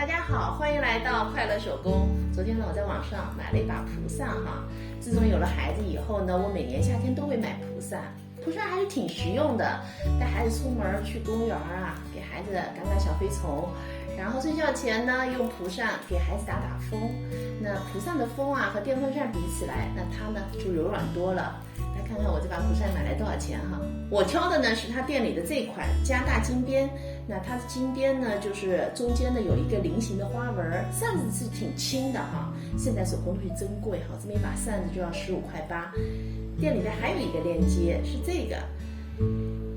大家好，欢迎来到快乐手工。昨天呢，我在网上买了一把蒲扇哈。自从有了孩子以后呢，我每年夏天都会买蒲扇。蒲扇还是挺实用的，带孩子出门去公园啊，给孩子赶赶小飞虫。然后睡觉前呢，用蒲扇给孩子打打风。那蒲扇的风啊和电风扇比起来，那它呢就柔软多了。来看看我这把蒲扇买来多少钱哈？我挑的呢是它店里的这款加大金边。那它的金边呢，就是中间呢有一个菱形的花纹，扇子是挺轻的哈。现在手工东西真贵哈，这么一把扇子就要15.8块。店里面还有一个链接是这个。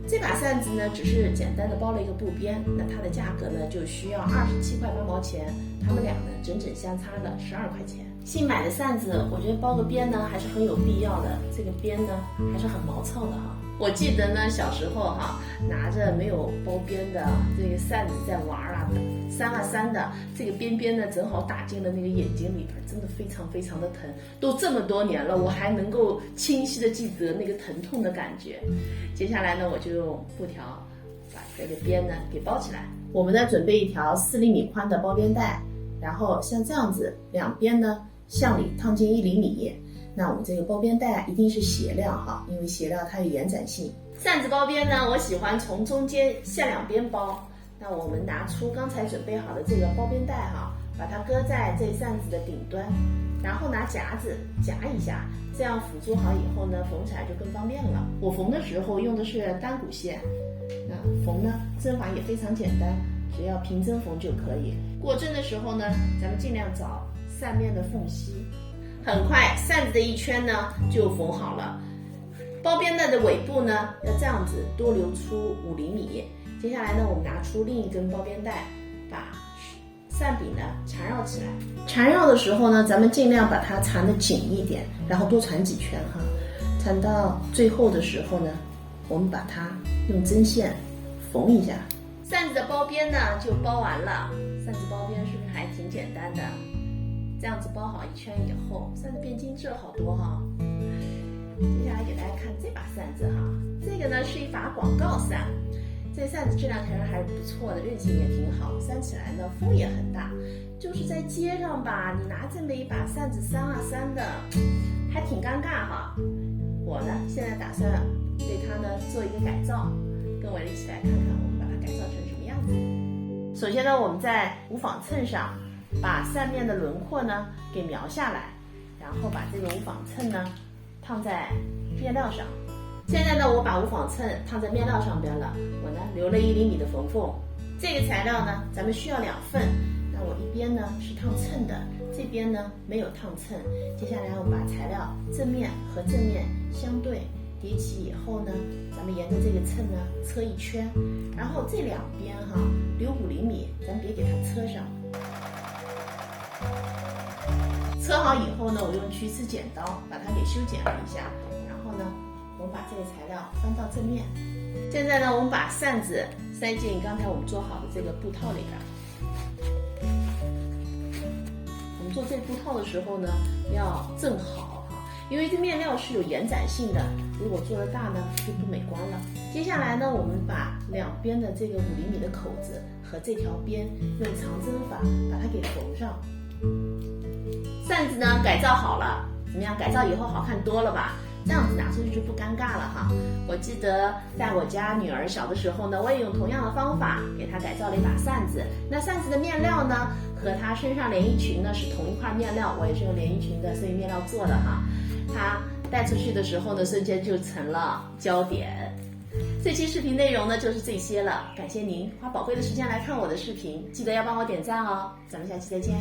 这把扇子呢，只是简单的包了一个布边，那它的价格呢就需要27块8毛钱，它们俩呢整整相差了12块钱。新买的扇子，我觉得包个边呢还是很有必要的，这个边呢还是很毛糙的哈。我记得呢小时候哈，拿着没有包边的这个扇子在玩啊，扇啊扇的，这个边边呢正好打进了那个眼睛里边，真的非常非常的疼。都这么多年了，我还能够清晰的记得那个疼痛的感觉。接下来呢，我就用布条把这个边呢给包起来。我们呢准备一条4厘米宽的包边带，然后像这样子，两边呢向里烫进1厘米。那我们这个包边带一定是斜料哈，因为斜料它有延展性。扇子包边呢，我喜欢从中间向两边包。那我们拿出刚才准备好的这个包边带哈，把它搁在这扇子的顶端，然后拿夹子夹一下，这样辅助好以后呢，缝起来就更方便了。我缝的时候用的是单股线，那缝呢针法也非常简单，只要平针缝就可以。过针的时候呢，咱们尽量找扇面的缝隙。很快扇子的一圈呢就缝好了。包边带的尾部呢要这样子多留出5厘米。接下来呢，我们拿出另一根包边带，把扇柄呢缠绕起来。缠绕的时候呢，咱们尽量把它缠得紧一点，然后多缠几圈哈。缠到最后的时候呢，我们把它用针线缝一下。扇子的包边呢就包完了。扇子包边是不是还挺简单的？这样子包好一圈以后，扇子变精致了好多哈。接下来给大家看这把扇子哈，这个呢是一把广告扇。这扇子质量条件还是不错的，韧性也挺好，扇起来呢风也很大。就是在街上吧，你拿这么一把扇子扇啊扇的，还挺尴尬哈。我呢现在打算对它呢做一个改造，跟我一起来看看我们把它改造成什么样子。首先呢，我们在无纺衬上把扇面的轮廓呢给描下来，然后把这个无纺衬呢烫在面料上。现在呢，我把无纺衬烫在面料上边了，我呢留了1厘米的缝缝。这个材料呢，咱们需要2份。那我一边呢是烫衬的，这边呢没有烫衬。接下来我们把材料正面和正面相对叠起以后呢，咱们沿着这个衬呢车一圈，然后这两边哈留5厘米，咱别给它车上。车好以后呢，我用曲尺剪刀把它给修剪了一下，然后呢，我们把这个材料翻到正面。现在呢，我们把扇子塞进刚才我们做好的这个布套里边。我们做这布套的时候呢，要正好哈，因为这面料是有延展性的，如果做的大呢，就不美观了。接下来呢，我们把两边的这个5厘米的口子和这条边用长针法把它给缝上。扇子呢改造好了，怎么样？改造以后好看多了吧？这样子拿出去就不尴尬了哈。我记得在我家女儿小的时候呢，我也用同样的方法给她改造了一把扇子。那扇子的面料呢，和她身上连衣裙呢是同一块面料，我也是用连衣裙的所以面料做的哈。她带出去的时候呢，瞬间就成了焦点。这期视频内容呢就是这些了，感谢您花宝贵的时间来看我的视频，记得要帮我点赞哦。咱们下期再见。